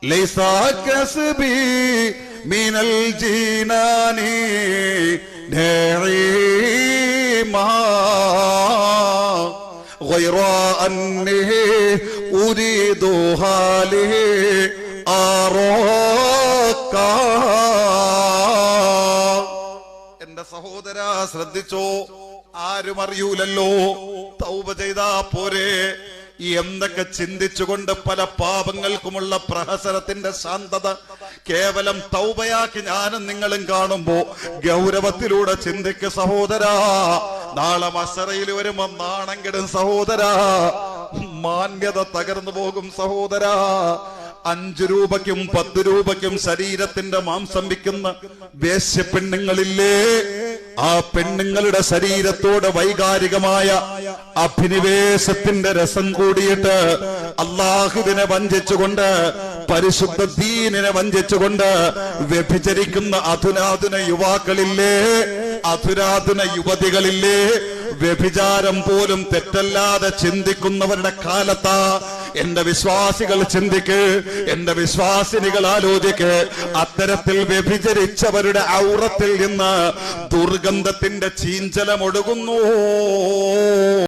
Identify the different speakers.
Speaker 1: ലൈസ കസ്ബി മിനൽ ജീനാനി നഈമാ ഗൈറ അന്നി ഉരീദു ഹാലിഹി ആറാക. എന്റെ സഹോദര ശ്രദ്ധിച്ചോ, ആരും അറിയൂലല്ലോ. തൗബ ചെയ്താ പോരെ? എന്തൊക്കെ ചിന്തിച്ചുകൊണ്ട് പല പാപങ്ങൾക്കുമുള്ള പ്രഹസനത്തിന്റെ ശാന്തത കേവലം തൗബയാക്കി ഞാനും നിങ്ങളും കാണുമ്പോ ഗൗരവത്തിലൂടെ ചിന്തിക്ക് സഹോദരാ. നാളെ മശറയിൽ വരുമ്പോ നാണം കെടും സഹോദരാ, മാന്യത തകർന്നു പോകും സഹോദരാ. 5 രൂപയ്ക്കും 10 രൂപയ്ക്കും ശരീരത്തിന്റെ മാംസം വിൽക്കുന്ന വേശ്യ പെണ്ണുങ്ങളില്ലേ, ആ പെണ്ണുങ്ങളുടെ ശരീരത്തോട് വൈകാരികമായ അഭിനിവേശത്തിന്റെ രസം കൂടിയിട്ട് അള്ളാഹുവിനെ വഞ്ചിച്ചുകൊണ്ട് പരിശുദ്ധ ദീനിനെ വഞ്ചിച്ചുകൊണ്ട് വ്യഭിചരിക്കുന്ന അധുനാധുന യുവാക്കളില്ലേ, അധുനാധുന യുവതികളില്ലേ, വ്യഭിചാരം പോലും തെറ്റല്ലാതെ ചിന്തിക്കുന്നവരുടെ കാലത്താ. എന്റെ വിശ്വാസികൾ ചിന്തിക്ക്, എന്റെ വിശ്വാസിനികൾ ആലോചിക്ക്. അത്തരത്തിൽ വ്യഭിചരിച്ചവരുടെ ഔറത്തിൽ നിന്ന് ദുർഗന്ധത്തിന്റെ ചീഞ്ചലമൊഴുകുന്നു.